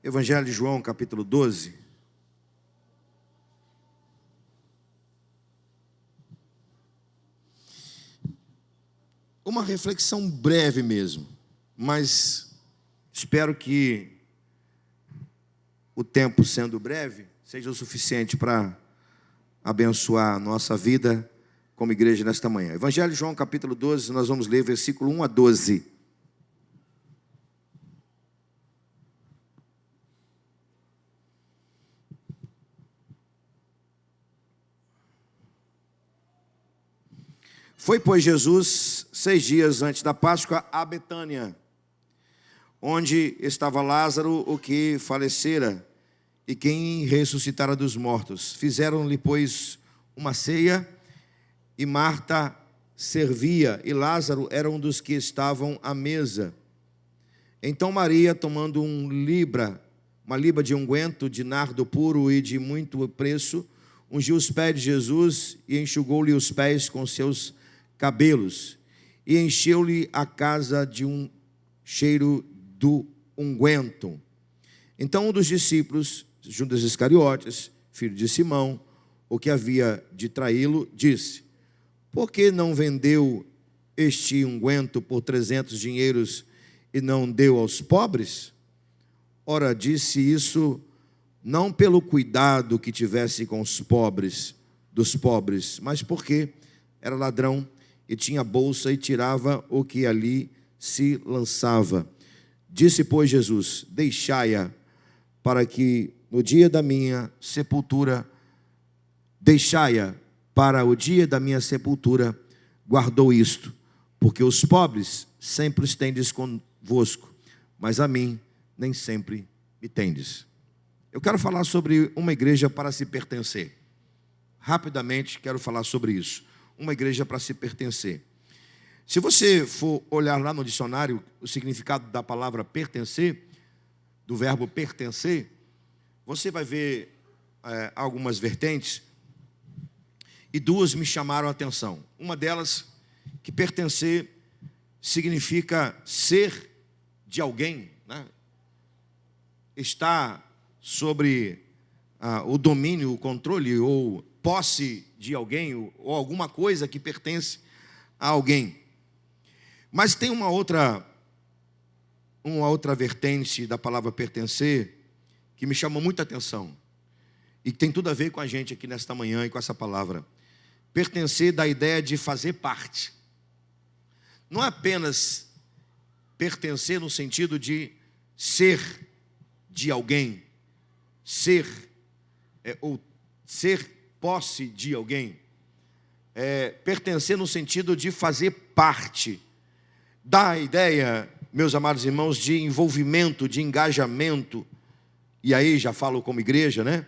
Evangelho de João, capítulo 12. Uma reflexão breve mesmo, mas espero que o tempo sendo breve seja o suficiente para abençoar a nossa vida como igreja nesta manhã. Evangelho de João, capítulo 12, nós vamos ler versículo 1 a 12. Foi, pois, Jesus 6 dias antes da Páscoa a Betânia, onde estava Lázaro, o que falecera, e quem ressuscitara dos mortos. Fizeram-lhe, pois, uma ceia, e Marta servia, e Lázaro era um dos que estavam à mesa. Então Maria, tomando uma libra de unguento de nardo puro e de muito preço, ungiu os pés de Jesus e enxugou-lhe os pés com seus cabelos, e encheu-lhe a casa de um cheiro do unguento. Então um dos discípulos, Judas Iscariotes, filho de Simão, o que havia de traí-lo, disse: por que não vendeu este unguento por 300 dinheiros e não deu aos pobres? Ora, disse isso não pelo cuidado que tivesse com os pobres, dos pobres, mas porque era ladrão e tinha bolsa e tirava o que ali se lançava. Disse, pois, Jesus: deixai-a, para que no dia da minha sepultura, deixai-a para o dia da minha sepultura, guardou isto, porque os pobres sempre os tendes convosco, mas a mim nem sempre me tendes. Eu quero falar sobre uma igreja para se pertencer. Rapidamente quero falar sobre isso. Uma igreja para se pertencer. Se você for olhar lá no dicionário o significado da palavra pertencer, do verbo pertencer, você vai ver algumas vertentes, e duas me chamaram a atenção. Uma delas, que pertencer significa ser de alguém, né? Estar sobre o domínio, o controle ou posse de alguém, ou alguma coisa que pertence a alguém. Mas tem uma outra vertente da palavra pertencer que me chamou muita atenção e que tem tudo a ver com a gente aqui nesta manhã e com essa palavra. Pertencer da ideia de fazer parte. Não é apenas pertencer no sentido de ser de alguém, ou ser posse de alguém. Pertencer no sentido de fazer parte. Dá a ideia, meus amados irmãos, de envolvimento, de engajamento. E aí já falo como igreja, né?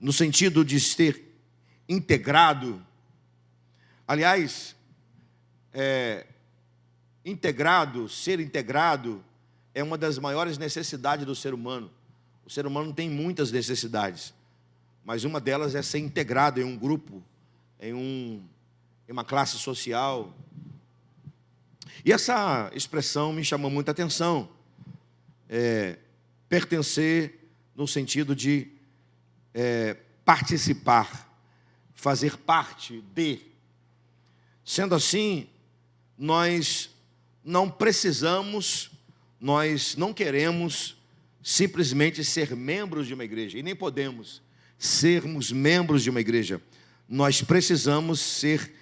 No sentido de ser integrado. Aliás, ser integrado é uma das maiores necessidades do ser humano. O ser humano tem muitas necessidades, mas uma delas é ser integrado em um grupo, em uma classe social. E essa expressão me chamou muita atenção. Pertencer no sentido de participar, fazer parte de. Sendo assim, nós não precisamos, nós não queremos simplesmente ser membros de uma igreja, e nem podemos sermos membros de uma igreja. Nós precisamos ser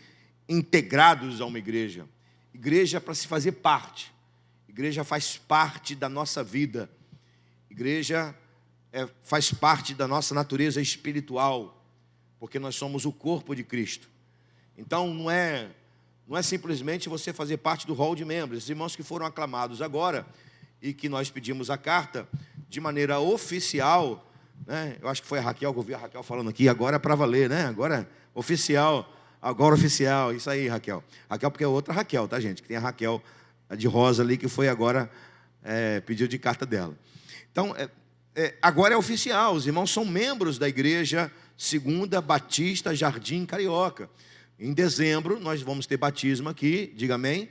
integrados a uma igreja. Igreja para se fazer parte. Igreja faz parte da nossa vida. Igreja faz parte da nossa natureza espiritual, porque nós somos o corpo de Cristo. Então não é simplesmente você fazer parte do hall de membros. Os irmãos que foram aclamados agora e que nós pedimos a carta de maneira oficial, né? Eu acho que foi a Raquel, que eu vi a Raquel falando aqui, agora é para valer, né? Agora oficial, isso aí, Raquel. Raquel porque é outra Raquel, tá, gente? Que tem a Raquel de rosa ali, que foi agora pedido de carta dela. Então, agora é oficial, os irmãos são membros da igreja Segunda Batista Jardim Carioca. Em dezembro nós vamos ter batismo aqui, diga amém.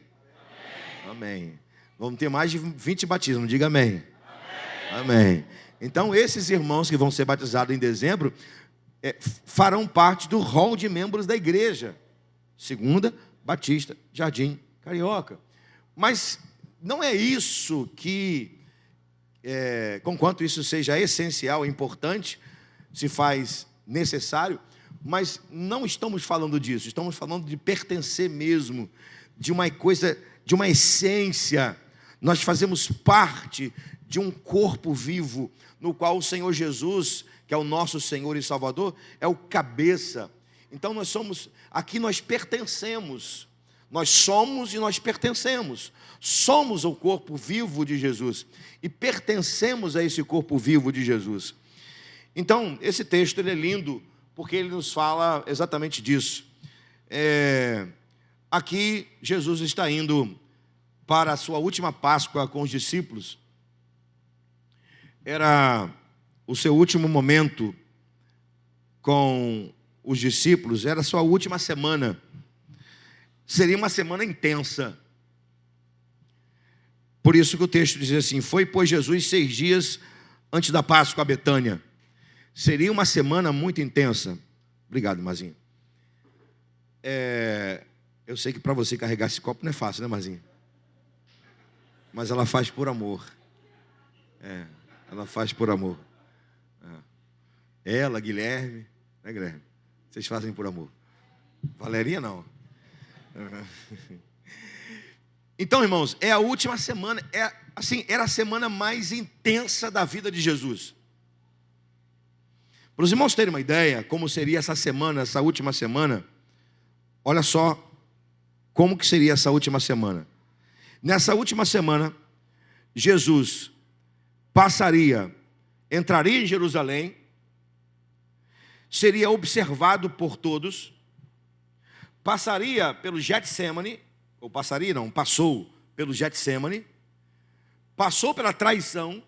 Amém. Amém. Vamos ter mais de 20 batismos, diga amém. Amém. Então, esses irmãos que vão ser batizados em dezembro farão parte do rol de membros da igreja. Segunda Batista Jardim Carioca. Mas não é isso que, conquanto isso seja essencial, importante, se faz necessário, mas não estamos falando disso, estamos falando de pertencer mesmo, de uma coisa, de uma essência. Nós fazemos parte de um corpo vivo, no qual o Senhor Jesus, que é o nosso Senhor e Salvador, é o cabeça. Então nós somos, aqui nós pertencemos, nós somos e nós pertencemos, somos o corpo vivo de Jesus, e pertencemos a esse corpo vivo de Jesus. Então, esse texto ele é lindo, porque ele nos fala exatamente disso. Aqui, Jesus está indo para a sua última Páscoa com os discípulos. Era o seu último momento com os discípulos, era a sua última semana. Seria uma semana intensa. Por isso que o texto diz assim: foi, pois, Jesus 6 dias antes da Páscoa a Betânia. Seria uma semana muito intensa. Obrigado, Mazinho. Eu sei que para você carregar esse copo não é fácil, né, Mazinho? Mas ela faz por amor. Ela faz por amor. Ela, Guilherme, né, Guilherme? Vocês fazem por amor. Valeria, não. Então, irmãos, é a última semana. Era a semana mais intensa da vida de Jesus. Para os irmãos terem uma ideia como seria essa semana, essa última semana, olha só como que seria essa última semana. Nessa última semana, Jesus entraria em Jerusalém, seria observado por todos, passaria pelo Getsemane, passou pelo Getsemane, passou pela traição,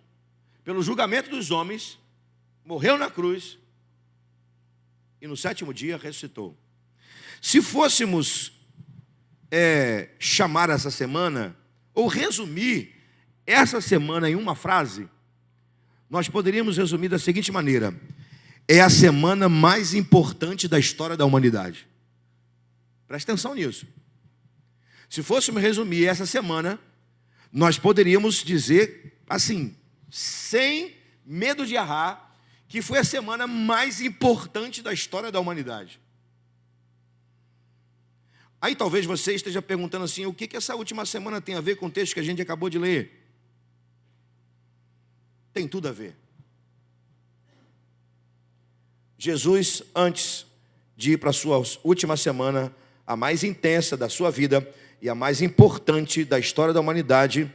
pelo julgamento dos homens, morreu na cruz e no 7º dia ressuscitou. Se fôssemos chamar essa semana, ou resumir essa semana em uma frase, nós poderíamos resumir da seguinte maneira: é a semana mais importante da história da humanidade. Presta atenção nisso. Se fôssemos resumir essa semana, nós poderíamos dizer assim, sem medo de errar, que foi a semana mais importante da história da humanidade. Aí talvez você esteja perguntando assim: o que essa última semana tem a ver com o texto que a gente acabou de ler? Tem tudo a ver. Jesus, antes de ir para a sua última semana, a mais intensa da sua vida e a mais importante da história da humanidade,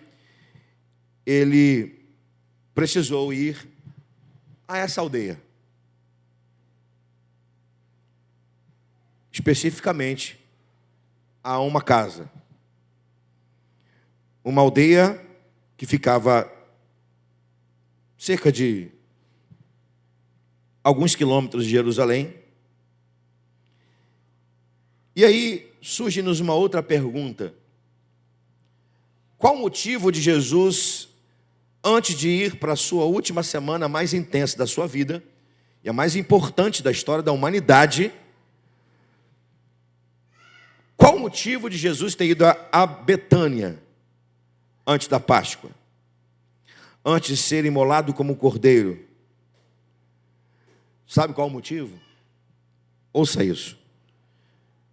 ele precisou ir a essa aldeia. Especificamente a uma casa. Uma aldeia que ficava cerca de alguns quilômetros de Jerusalém. E aí surge-nos uma outra pergunta: qual o motivo de Jesus, antes de ir para a sua última semana mais intensa da sua vida e a mais importante da história da humanidade, qual o motivo de Jesus ter ido a Betânia antes da Páscoa? Antes de ser imolado como cordeiro. Sabe qual o motivo? Ouça isso.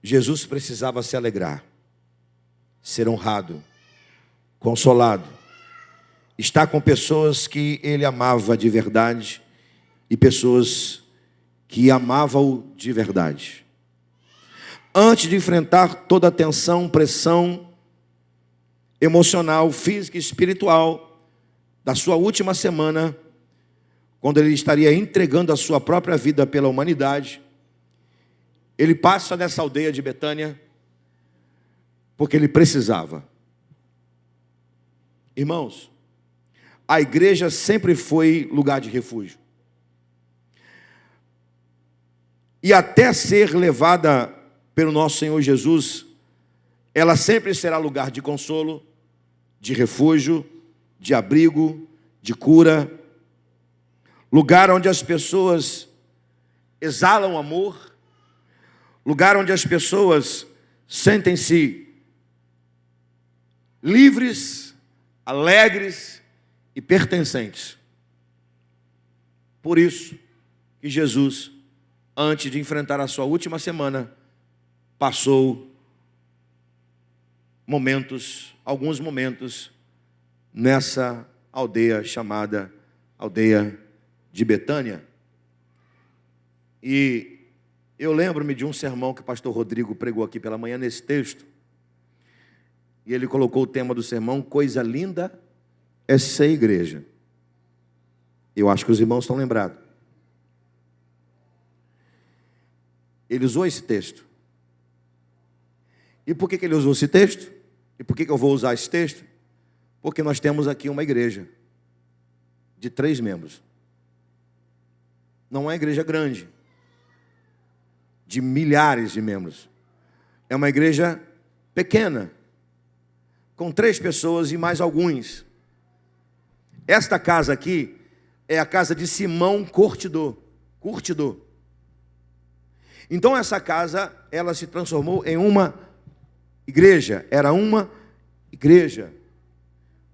Jesus precisava se alegrar, ser honrado, consolado, estar com pessoas que ele amava de verdade e pessoas que amavam-o de verdade. Antes de enfrentar toda a tensão, pressão emocional, física e espiritual da sua última semana, quando ele estaria entregando a sua própria vida pela humanidade, ele passa nessa aldeia de Betânia porque ele precisava. Irmãos, a igreja sempre foi lugar de refúgio. E até ser levada pelo nosso Senhor Jesus, ela sempre será lugar de consolo, de refúgio, de abrigo, de cura, lugar onde as pessoas exalam amor, lugar onde as pessoas sentem-se livres, alegres e pertencentes. Por isso que Jesus, antes de enfrentar a sua última semana, passou alguns momentos nessa aldeia chamada aldeia de Betânia. E eu lembro-me de um sermão que o pastor Rodrigo pregou aqui pela manhã nesse texto. E ele colocou o tema do sermão: coisa linda é ser igreja. Eu acho que os irmãos estão lembrados. Ele usou esse texto. E por que ele usou esse texto? E por que eu vou usar esse texto? Porque nós temos aqui uma igreja de 3 membros. Não é uma igreja grande, de milhares de membros. É uma igreja pequena, com 3 pessoas e mais alguns. Esta casa aqui é a casa de Simão Curtidor. Então essa casa, ela se transformou em uma igreja. Era uma igreja.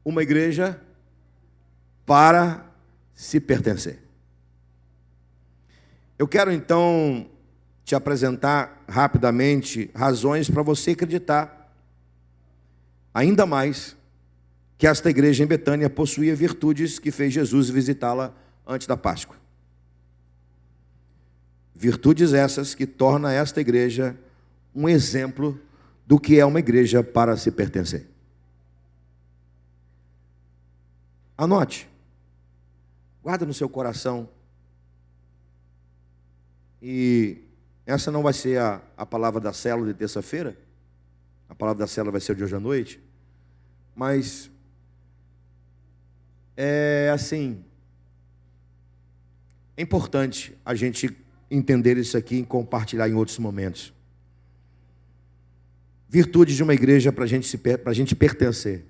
Uma igreja para se pertencer. Eu quero então te apresentar rapidamente razões para você acreditar ainda mais que esta igreja em Betânia possuía virtudes que fez Jesus visitá-la antes da Páscoa. Virtudes essas que tornam esta igreja um exemplo do que é uma igreja para se pertencer. Anote, guarda no seu coração. E essa não vai ser a palavra da célula de terça-feira. A palavra da célula vai ser de hoje à noite. Mas é assim, é importante a gente entender isso aqui e compartilhar em outros momentos. Virtudes de uma igreja para a gente pertencer.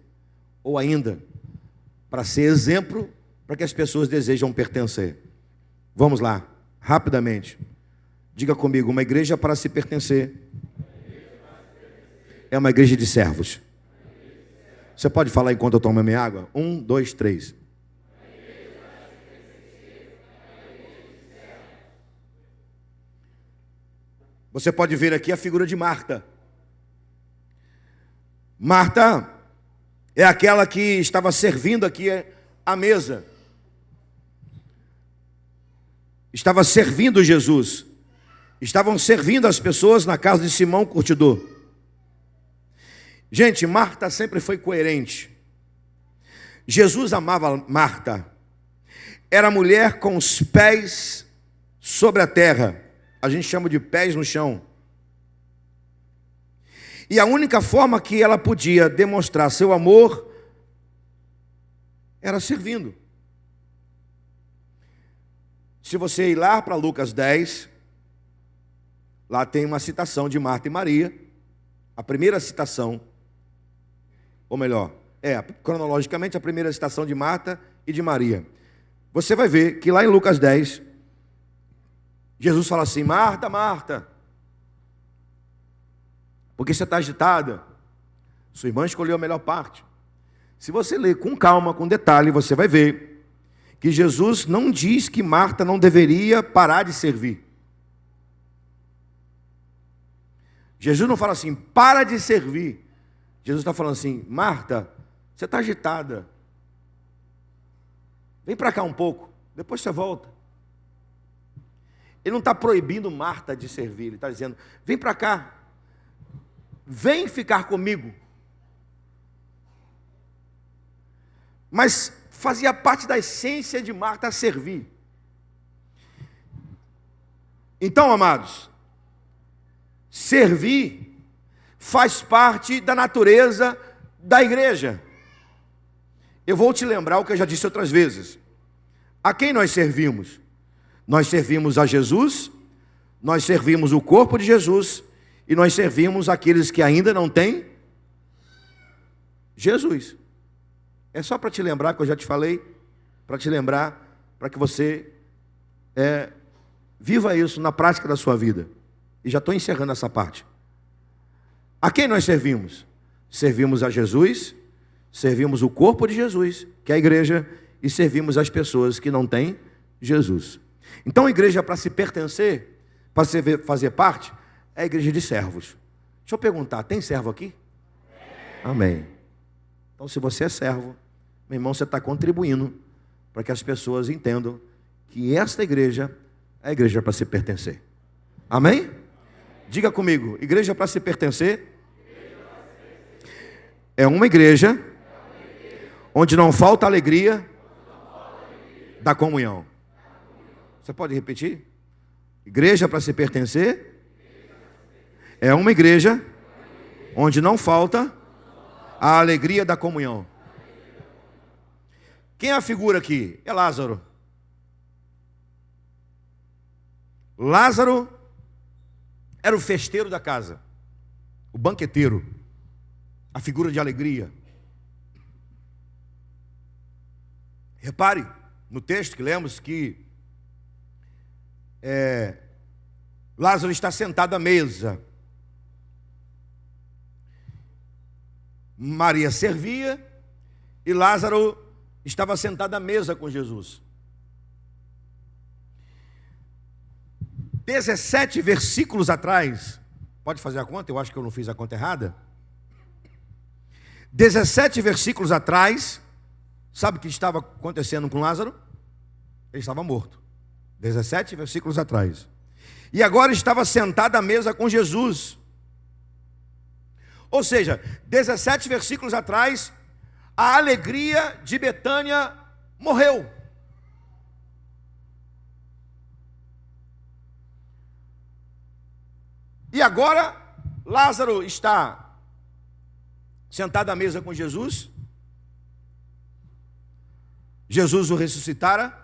Ou ainda, para ser exemplo para que as pessoas desejam pertencer. Vamos lá, rapidamente. Diga comigo: uma igreja para se pertencer é uma igreja de servos. Você pode falar enquanto eu tomo a minha água? 1, 2, 3. Você pode ver aqui a figura de Marta. Marta é aquela que estava servindo aqui à mesa. Estava servindo Jesus. Estavam servindo as pessoas na casa de Simão Curtidor. Gente, Marta sempre foi coerente. Jesus amava Marta. Era mulher com os pés sobre a terra. A gente chama de pés no chão. E a única forma que ela podia demonstrar seu amor era servindo. Se você ir lá para Lucas 10, lá tem uma citação de Marta e Maria. A primeira citação, ou melhor, cronologicamente a primeira citação de Marta e de Maria. Você vai ver que lá em Lucas 10, Jesus fala assim: Marta, Marta, por que você está agitada? Sua irmã escolheu a melhor parte. Se você ler com calma, com detalhe, você vai ver que Jesus não diz que Marta não deveria parar de servir. Jesus não fala assim: para de servir. Jesus está falando assim: Marta, você está agitada. Vem para cá um pouco, depois você volta. Ele não está proibindo Marta de servir. Ele está dizendo: vem para cá. Vem ficar comigo. Mas fazia parte da essência de Marta servir. Então, amados, servir faz parte da natureza da igreja. Eu vou te lembrar o que eu já disse outras vezes. A quem nós servimos? Nós servimos a Jesus, nós servimos o corpo de Jesus e nós servimos aqueles que ainda não têm Jesus. É só para te lembrar que eu já te falei, para te lembrar, para que você Viva isso na prática da sua vida. E já estou encerrando essa parte. A quem nós servimos? Servimos a Jesus, servimos o corpo de Jesus, que é a igreja, e servimos as pessoas que não têm Jesus. Então a igreja, para se pertencer, para fazer parte, é a igreja de servos. Deixa eu perguntar, tem servo aqui? Amém. Então, se você é servo, meu irmão, você está contribuindo para que as pessoas entendam que esta igreja é a igreja para se pertencer. Amém? Diga comigo, igreja para se pertencer é uma igreja onde não falta alegria da comunhão. Você pode repetir? Igreja para se pertencer é uma igreja onde não falta a alegria da comunhão. Quem é a figura aqui? É Lázaro. Lázaro era o festeiro da casa, o banqueteiro, a figura de alegria. Repare no texto que lemos que Lázaro está sentado à mesa. Maria servia e Lázaro estava sentado à mesa com Jesus. 17 versículos atrás, pode fazer a conta? Eu acho que eu não fiz a conta errada. 17 versículos atrás, sabe o que estava acontecendo com Lázaro? Ele estava morto. 17 versículos atrás. E agora estava sentado à mesa com Jesus. Ou seja, 17 versículos atrás, a alegria de Betânia morreu. E agora, Lázaro está sentado à mesa com Jesus. Jesus o ressuscitara.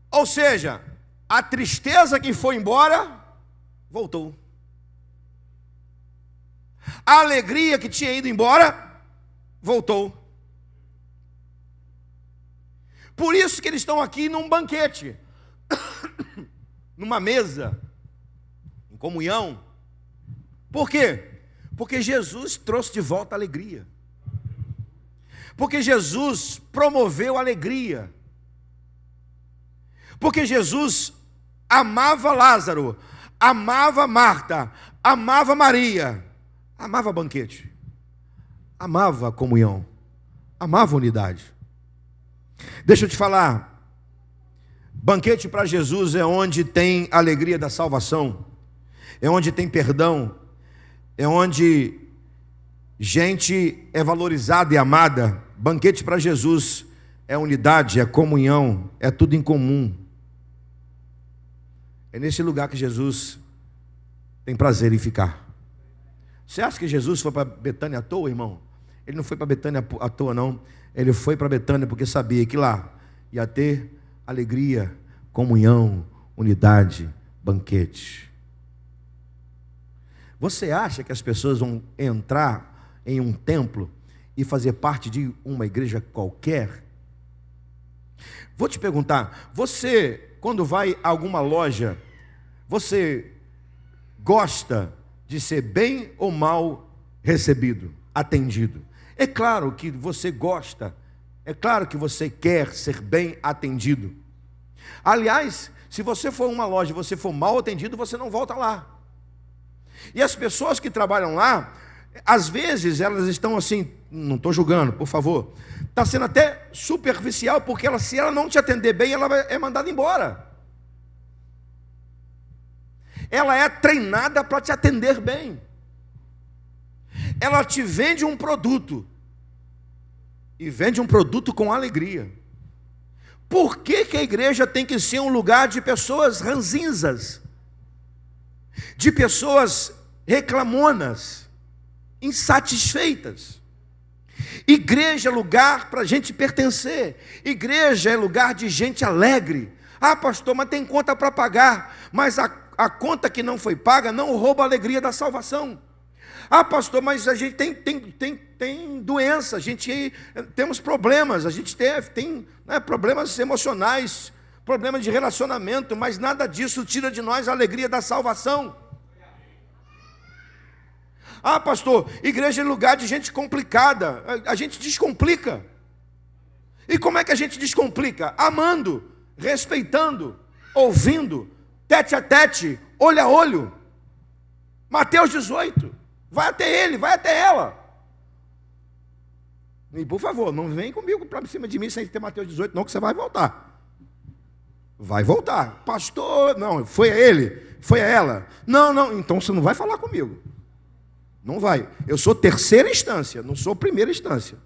Ou seja, a tristeza que foi embora, voltou. A alegria que tinha ido embora, voltou. Por isso que eles estão aqui num banquete, numa mesa, em comunhão. Por quê? Porque Jesus trouxe de volta a alegria. Porque Jesus promoveu a alegria. Porque Jesus amava Lázaro, amava Marta, amava Maria, amava banquete, amava comunhão, amava unidade. Deixa eu te falar, banquete para Jesus é onde tem a alegria da salvação, é onde tem perdão, é onde gente é valorizada e amada. Banquete para Jesus é unidade, é comunhão, é tudo em comum. É nesse lugar que Jesus tem prazer em ficar. Você acha que Jesus foi para Betânia à toa, irmão? Ele não foi para Betânia à toa, não. Ele foi para Betânia porque sabia que lá ia ter alegria, comunhão, unidade, banquete. Você acha que as pessoas vão entrar em um templo e fazer parte de uma igreja qualquer? Vou te perguntar, você, quando vai a alguma loja, você gosta de ser bem ou mal recebido, atendido? É claro que você gosta, é claro que você quer ser bem atendido. Aliás, se você for a uma loja e você for mal atendido, você não volta lá. E as pessoas que trabalham lá, às vezes elas estão assim, não estou julgando, por favor, está sendo até superficial, porque se ela não te atender bem, ela é mandada embora. Ela é treinada para te atender bem. Ela te vende um produto, e vende um produto com alegria. Por que a igreja tem que ser um lugar de pessoas ranzinzas, de pessoas reclamonas, insatisfeitas? Igreja é lugar para a gente pertencer. Igreja é lugar de gente alegre. Ah, pastor, mas tem conta para pagar. Mas a conta que não foi paga não rouba a alegria da salvação. Ah, pastor, mas a gente tem doença, temos problemas, a gente tem problemas emocionais, problema de relacionamento, mas nada disso tira de nós a alegria da salvação. Ah, pastor, igreja é lugar de gente complicada. A gente descomplica. E como é que a gente descomplica? Amando, respeitando, ouvindo, tete a tete, olho a olho. Mateus 18, vai até ele, vai até ela. E por favor, não vem comigo para cima de mim sem ter Mateus 18, não, que você vai voltar. Vai voltar. Pastor, não, foi a ele, foi a ela. Não, então você não vai falar comigo. Não vai. Eu sou terceira instância, não sou primeira instância.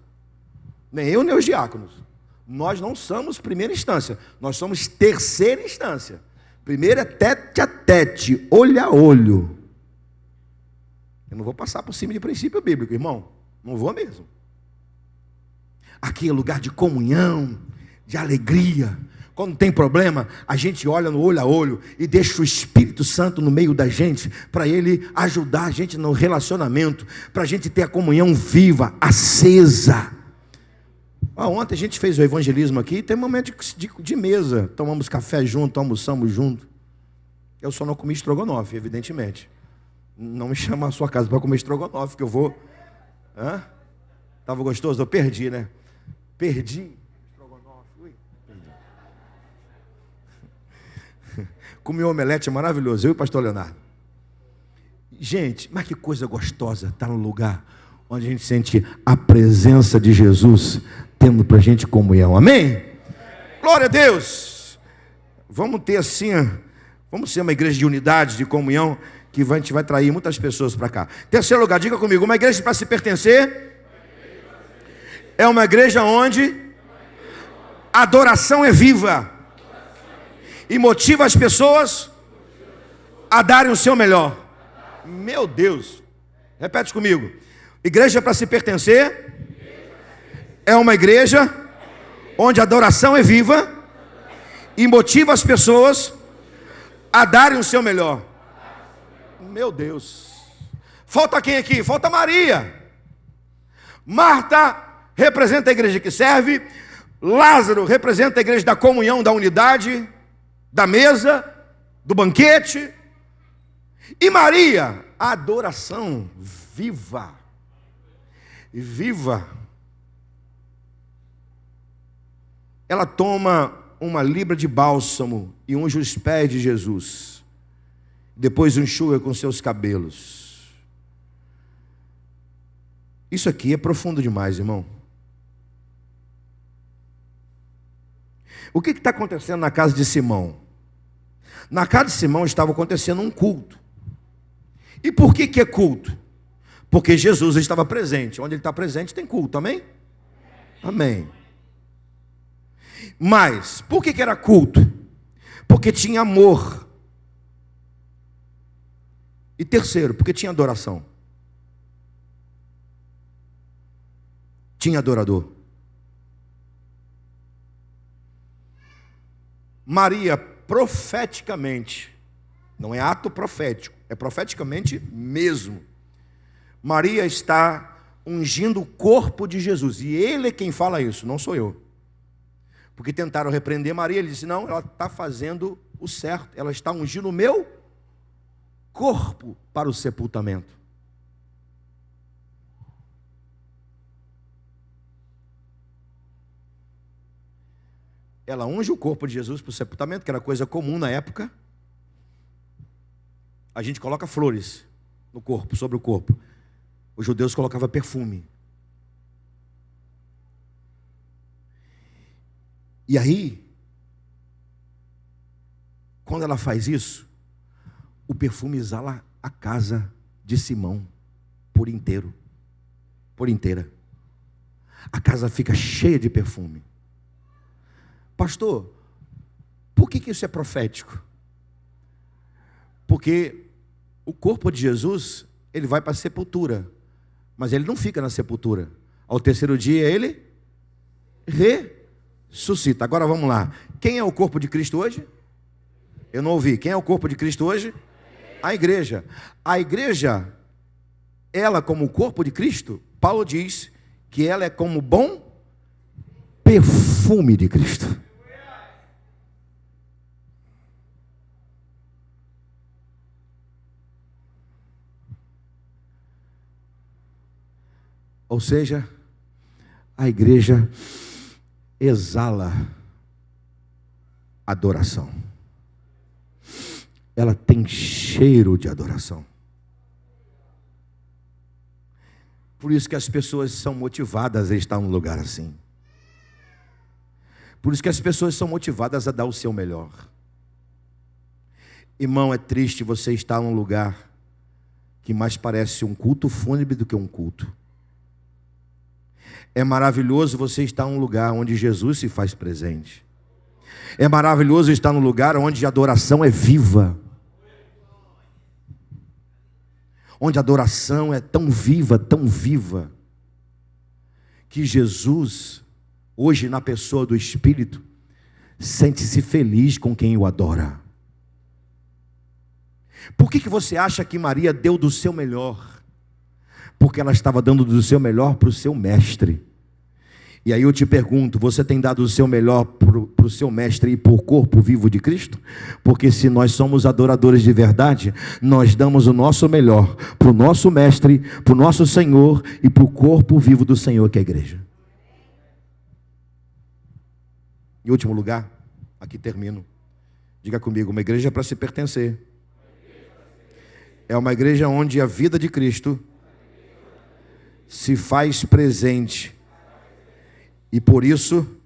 Nem eu, nem os diáconos. Nós não somos primeira instância, nós somos terceira instância. Primeiro é tete a tete, olho a olho. Eu não vou passar por cima de princípio bíblico, irmão. Não vou mesmo. Aqui é lugar de comunhão, de alegria. Quando tem problema, a gente olha no olho a olho e deixa o Espírito Santo no meio da gente, para ele ajudar a gente no relacionamento, para a gente ter a comunhão viva, acesa. Ontem a gente fez o evangelismo aqui, tem momento de mesa, tomamos café junto, almoçamos junto. Eu só não comi estrogonofe, evidentemente. Não me chama à sua casa para comer estrogonofe, que eu vou... Estava gostoso? Eu perdi, né? Perdi. Comi omelete maravilhoso, eu e o pastor Leonardo. Gente, mas que coisa gostosa estar no lugar onde a gente sente a presença de Jesus, tendo para a gente comunhão, amém? Glória a Deus! Vamos ter assim, vamos ser uma igreja de unidade, de comunhão, que a gente vai atrair muitas pessoas para cá. Terceiro lugar, diga comigo, uma igreja para se pertencer é uma igreja onde a adoração é viva e motiva as pessoas a darem o seu melhor. Meu Deus, repete comigo, igreja para se pertencer é uma igreja onde a adoração é viva e motiva as pessoas a darem o seu melhor. Meu Deus, falta quem aqui? Falta Maria. Marta representa a igreja que serve, Lázaro representa a igreja da comunhão, da unidade, da mesa, do banquete, e Maria, a adoração viva, ela toma uma libra de bálsamo e unge os pés de Jesus, depois enxuga com seus cabelos. Isso aqui é profundo demais, irmão. O que está acontecendo na casa de Simão? Na casa de Simão estava acontecendo um culto. E por que é culto? Porque Jesus estava presente. Onde ele está presente tem culto, amém? Amém. Mas, por que era culto? Porque tinha amor. E terceiro, porque tinha adoração. Tinha adorador. Maria, profeticamente, não é ato profético, é profeticamente mesmo. Maria está ungindo o corpo de Jesus, e ele é quem fala isso, não sou eu. Porque tentaram repreender Maria, ele disse, não, ela está fazendo o certo, ela está ungindo o meu corpo para o sepultamento. Ela unge o corpo de Jesus para o sepultamento, que era coisa comum na época. A gente coloca flores no corpo, sobre o corpo. Os judeus colocavam perfume. E aí, quando ela faz isso, o perfume exala a casa de Simão por inteiro, por inteira. A casa fica cheia de perfume. Pastor, por que isso é profético? Porque o corpo de Jesus, ele vai para a sepultura, mas ele não fica na sepultura. Ao terceiro dia ele ressuscita. Agora vamos lá. Quem é o corpo de Cristo hoje? Eu não ouvi. Quem é o corpo de Cristo hoje? A igreja. A igreja, ela como o corpo de Cristo, Paulo diz que ela é como bom perfume de Cristo. Ou seja, a igreja exala adoração. Ela tem cheiro de adoração. Por isso que as pessoas são motivadas a estar num lugar assim. Por isso que as pessoas são motivadas a dar o seu melhor. Irmão, é triste você estar num lugar que mais parece um culto fúnebre do que um culto. É maravilhoso você estar num lugar onde Jesus se faz presente. É maravilhoso estar num lugar onde a adoração é viva. Onde a adoração é tão viva, que Jesus, hoje na pessoa do Espírito, sente-se feliz com quem o adora. Por que você acha que Maria deu do seu melhor? Porque ela estava dando do seu melhor para o seu mestre. E aí eu te pergunto, você tem dado o seu melhor para o seu mestre e para o corpo vivo de Cristo? Porque se nós somos adoradores de verdade, nós damos o nosso melhor para o nosso mestre, para o nosso Senhor e para o corpo vivo do Senhor, que é a igreja. Em último lugar, aqui termino. Diga comigo, uma igreja é para se pertencer. É uma igreja onde a vida de Cristo se faz presente. E por isso,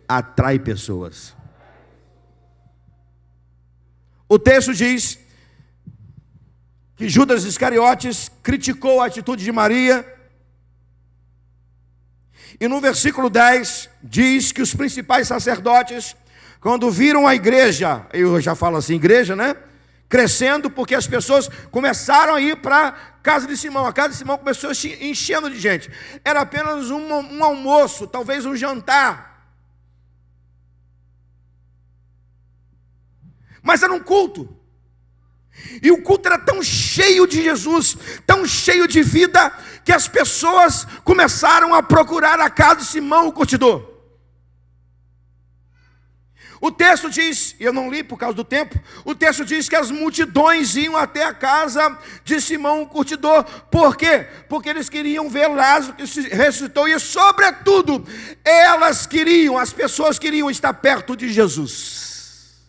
atrai pessoas. O texto diz que Judas Iscariotes criticou a atitude de Maria. E no versículo 10, diz que os principais sacerdotes, quando viram a igreja, eu já falo assim, igreja, né? Crescendo, porque as pessoas começaram a ir para a casa de Simão. A casa de Simão começou enchendo de gente. Era apenas um almoço, talvez um jantar. Mas era um culto. E o culto era tão cheio de Jesus, tão cheio de vida, que as pessoas começaram a procurar a casa de Simão, o curtidor. O texto diz, e eu não li por causa do tempo, o texto diz que as multidões iam até a casa de Simão, o curtidor. Por quê? Porque eles queriam ver Lázaro que se ressuscitou e, sobretudo, as pessoas queriam estar perto de Jesus.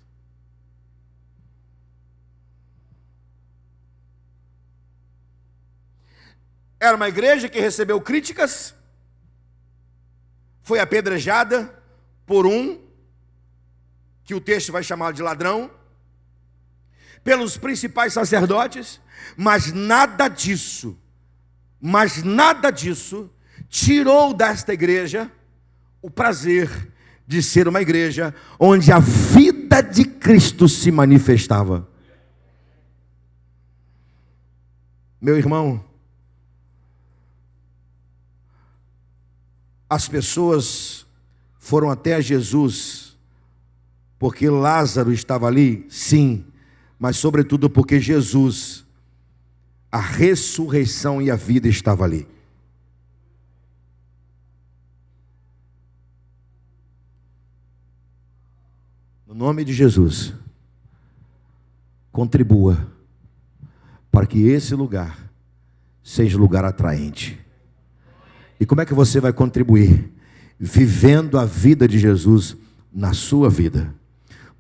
Era uma igreja que recebeu críticas, foi apedrejada por que o texto vai chamar de ladrão, pelos principais sacerdotes, mas nada disso tirou desta igreja o prazer de ser uma igreja onde a vida de Cristo se manifestava. Meu irmão, as pessoas foram até Jesus porque Lázaro estava ali? Sim, mas sobretudo porque Jesus, a ressurreição e a vida estava ali. No nome de Jesus, contribua para que esse lugar seja lugar atraente. E como é que você vai contribuir? Vivendo a vida de Jesus na sua vida.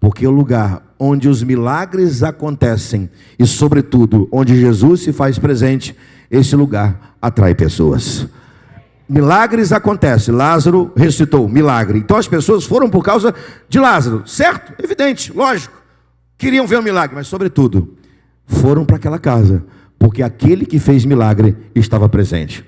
Porque o lugar onde os milagres acontecem e, sobretudo, onde Jesus se faz presente, esse lugar atrai pessoas. Milagres acontecem. Lázaro ressuscitou, milagre. Então as pessoas foram por causa de Lázaro, certo? Evidente, lógico. Queriam ver o milagre, mas, sobretudo, foram para aquela casa, porque aquele que fez milagre estava presente.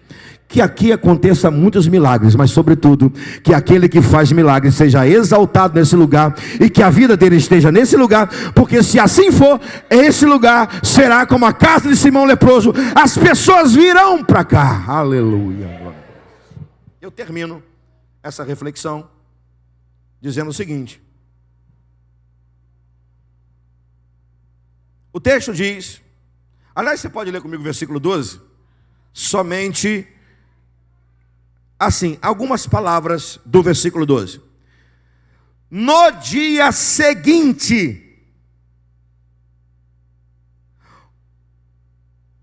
Que aqui aconteça muitos milagres, mas sobretudo, que aquele que faz milagres seja exaltado nesse lugar, e que a vida dele esteja nesse lugar, porque se assim for, esse lugar será como a casa de Simão leproso, as pessoas virão para cá. Aleluia. Eu termino essa reflexão dizendo o seguinte: o texto diz, aliás, você pode ler comigo o versículo 12, somente assim, algumas palavras do versículo 12. No dia seguinte,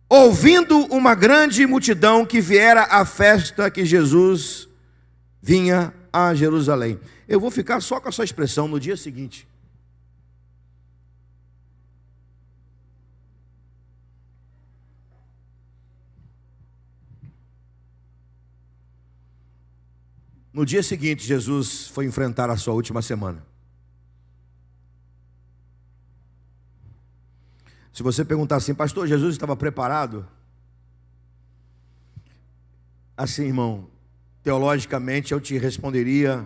ouvindo uma grande multidão que viera à festa que Jesus vinha a Jerusalém. Eu vou ficar só com essa expressão no dia seguinte. No dia seguinte, Jesus foi enfrentar a sua última semana. Se você perguntar assim, pastor, Jesus estava preparado? Assim, irmão, teologicamente eu te responderia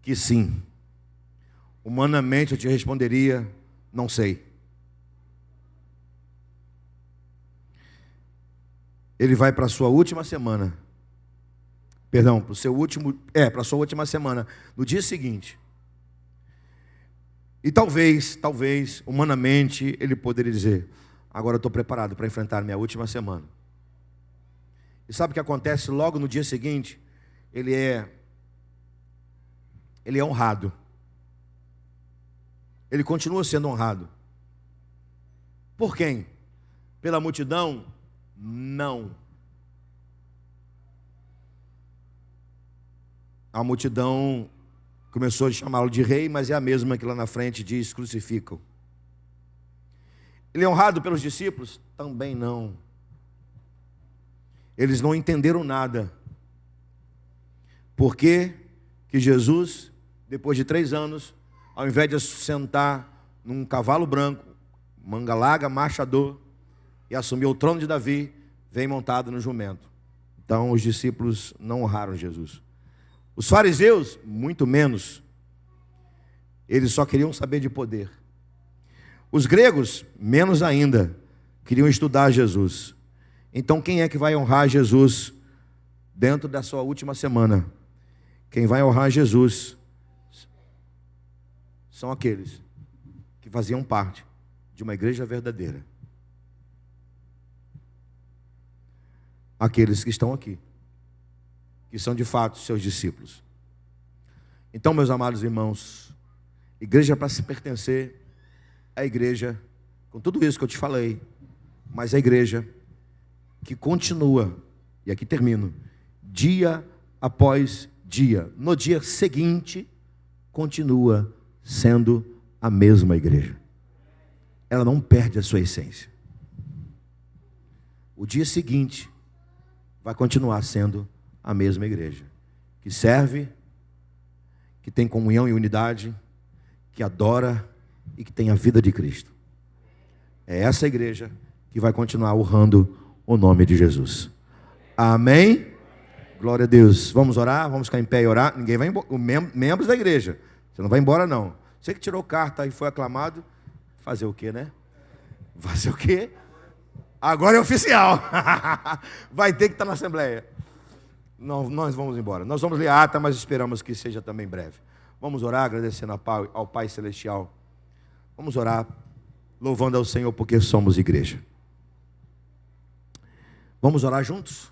que sim. Humanamente eu te responderia, não sei. Ele vai para a sua última semana. Perdão, para a sua última semana, no dia seguinte. E talvez, humanamente, ele poderia dizer, agora eu estou preparado para enfrentar minha última semana. E sabe o que acontece logo no dia seguinte? Ele é honrado. Ele continua sendo honrado. Por quem? Pela multidão? Não. A multidão começou a chamá-lo de rei, mas é a mesma que lá na frente diz, crucificam. Ele é honrado pelos discípulos? Também não. Eles não entenderam nada. Por que que Jesus, depois de 3 anos, ao invés de sentar num cavalo branco, manga larga, marchador, e assumir o trono de Davi, vem montado no jumento? Então os discípulos não honraram Jesus. Os fariseus, muito menos. Eles só queriam saber de poder. Os gregos, menos ainda, queriam estudar Jesus. Então quem é que vai honrar Jesus dentro da sua última semana? Quem vai honrar Jesus são aqueles que faziam parte de uma igreja verdadeira. Aqueles que estão aqui, que são de fato seus discípulos. Então, meus amados irmãos, igreja para se pertencer é a igreja, com tudo isso que eu te falei, mas é a igreja que continua, e aqui termino, dia após dia, no dia seguinte, continua sendo a mesma igreja. Ela não perde a sua essência. O dia seguinte vai continuar sendo a mesma igreja, que serve, que tem comunhão e unidade, que adora e que tem a vida de Cristo. É essa igreja que vai continuar honrando o nome de Jesus. Amém? Glória a Deus. Vamos orar? Vamos ficar em pé e orar? Ninguém vai embora. Membros da igreja, você não vai embora não. Você que tirou carta e foi aclamado, fazer o quê, né? Fazer o quê? Agora é oficial. Vai ter que estar na assembleia. Nós vamos embora. Nós vamos ler a ata, mas esperamos que seja também breve. Vamos orar agradecendo ao Pai Celestial. Vamos orar louvando ao Senhor porque somos igreja. Vamos orar juntos?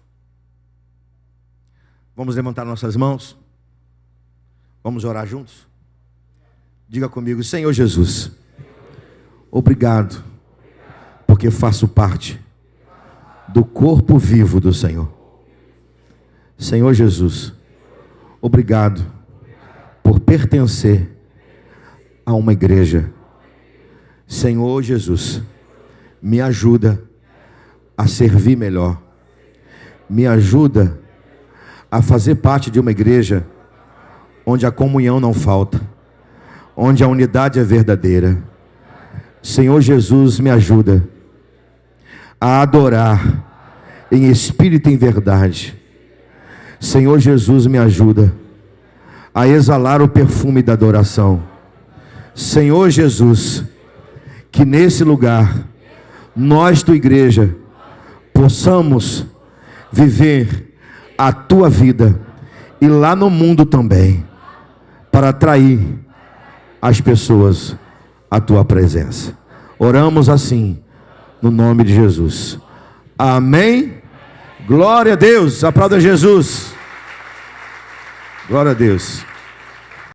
Vamos levantar nossas mãos? Vamos orar juntos? Diga comigo, Senhor Jesus, obrigado porque faço parte do corpo vivo do Senhor. Senhor Jesus, obrigado por pertencer a uma igreja. Senhor Jesus, me ajuda a servir melhor. Me ajuda a fazer parte de uma igreja onde a comunhão não falta, onde a unidade é verdadeira. Senhor Jesus, me ajuda a adorar em espírito e em verdade. Senhor Jesus, me ajuda a exalar o perfume da adoração. Senhor Jesus, que nesse lugar, nós, tua igreja, possamos viver a tua vida e lá no mundo também, para atrair as pessoas à tua presença. Oramos assim, no nome de Jesus. Amém. Glória a Deus. Aplauda Jesus. Glória a Deus.